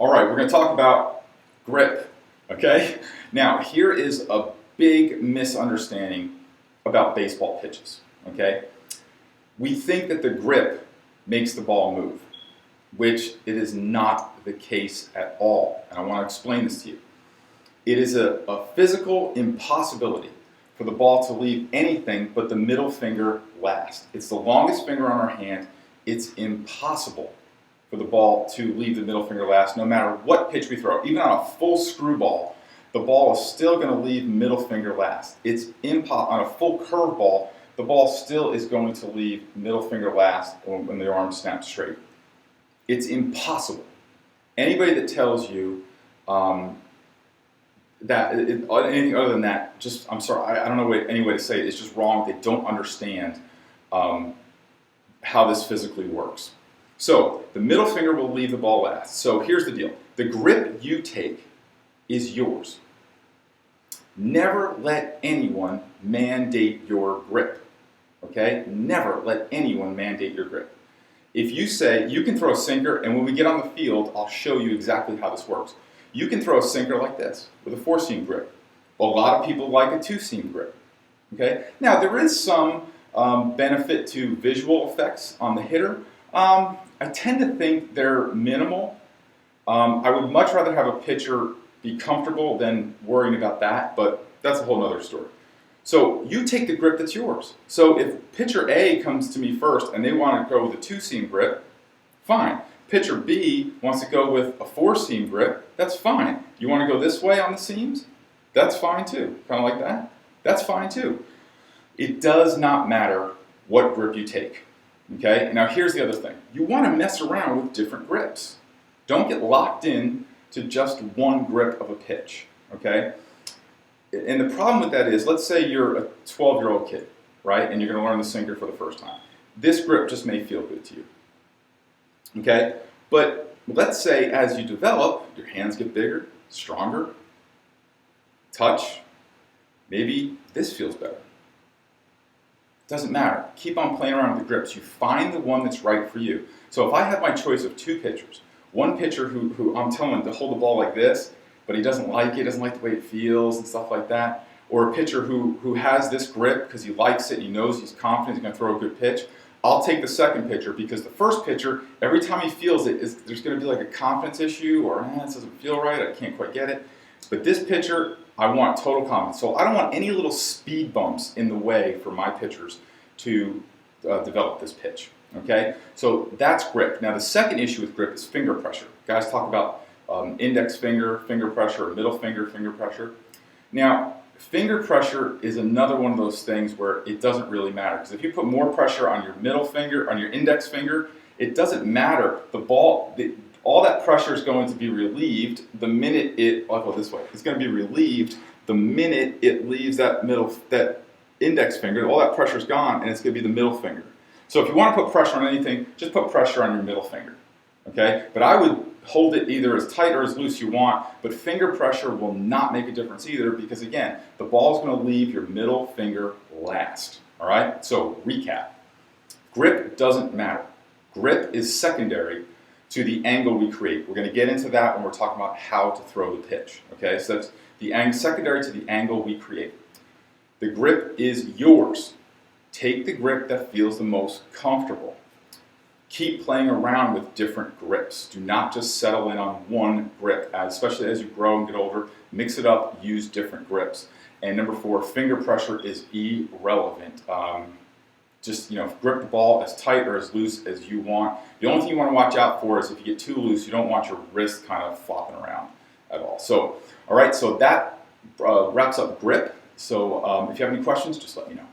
All right, we're going to talk about grip, okay? Now, here is a big misunderstanding about baseball pitches, okay? We think that the grip makes the ball move, which it is not the case at all, and I want to explain this to you. It is a physical impossibility for the ball to leave anything but the middle finger last. It's the longest finger on our hand. It's impossible for the ball to leave the middle finger last, no matter what pitch we throw. Even on a full screwball, the ball is still going to leave middle finger last. It's on a full curveball, the ball still is going to leave middle finger last when the arm snaps straight. It's impossible. Anybody that tells you that anything other than that, I'm sorry, I don't know any way to say it. It's just wrong. They don't understand how this physically works. So the middle finger will leave the ball last. So here's the deal. The grip you take is yours. Never let anyone mandate your grip. Okay? Never let anyone mandate your grip. If you say, you can throw a sinker, and when we get on the field, I'll show you exactly how this works. You can throw a sinker like this, with a 4-seam grip. A lot of people like a 2-seam grip. Okay? Now, there is some benefit to visual effects on the hitter. I tend to think they're minimal. I would much rather have a pitcher be comfortable than worrying about that, but that's a whole other story. So you take the grip that's yours. So if pitcher A comes to me first and they want to go with a 2-seam grip, fine. Pitcher B wants to go with a 4-seam grip, that's fine. You want to go this way on the seams? That's fine too. Kind of like that? That's fine too. It does not matter what grip you take. Okay? Now here's the other thing. You want to mess around with different grips. Don't get locked in to just one grip of a pitch. Okay? And the problem with that is, let's say you're a 12-year-old kid, right? And you're going to learn the sinker for the first time. This grip just may feel good to you. Okay? But let's say as you develop, your hands get bigger, stronger, touch, maybe this feels better. Doesn't matter. Keep on playing around with the grips. You find the one that's right for you. So if I have my choice of two pitchers, one pitcher who I'm telling him to hold the ball like this, but he doesn't like it, doesn't like the way it feels and stuff like that, or a pitcher who has this grip because he likes it, he knows he's confident he's going to throw a good pitch, I'll take the second pitcher because the first pitcher, every time he feels it, there's going to be like a confidence issue or this doesn't feel right, I can't quite get it. But this pitcher, I want total confidence. So I don't want any little speed bumps in the way for my pitchers to develop this pitch. Okay, so that's grip. Now the second issue with grip is finger pressure. Guys talk about index finger pressure, or middle finger pressure. Now finger pressure is another one of those things where it doesn't really matter, because if you put more pressure on your middle finger, on your index finger, it doesn't matter. The ball, all that pressure is going to be relieved the minute I'll go this way. It's going to be relieved the minute it leaves that index finger. All that pressure is gone, and it's going to be the middle finger. So if you want to put pressure on anything, just put pressure on your middle finger. Okay? But I would hold it either as tight or as loose you want, but finger pressure will not make a difference either, because again, the ball is going to leave your middle finger last. All right? So recap. Grip doesn't matter. Grip is secondary to the angle we create. We're going to get into that when we're talking about how to throw the pitch. Okay? So that's the secondary to the angle we create. The grip is yours. Take the grip that feels the most comfortable. Keep playing around with different grips. Do not just settle in on one grip, especially as you grow and get older. Mix it up, use different grips. And number 4, finger pressure is irrelevant. Just grip the ball as tight or as loose as you want. The only thing you want to watch out for is if you get too loose, you don't want your wrist kind of flopping around at all. So, all right, so that wraps up grip. So if you have any questions, just let me know.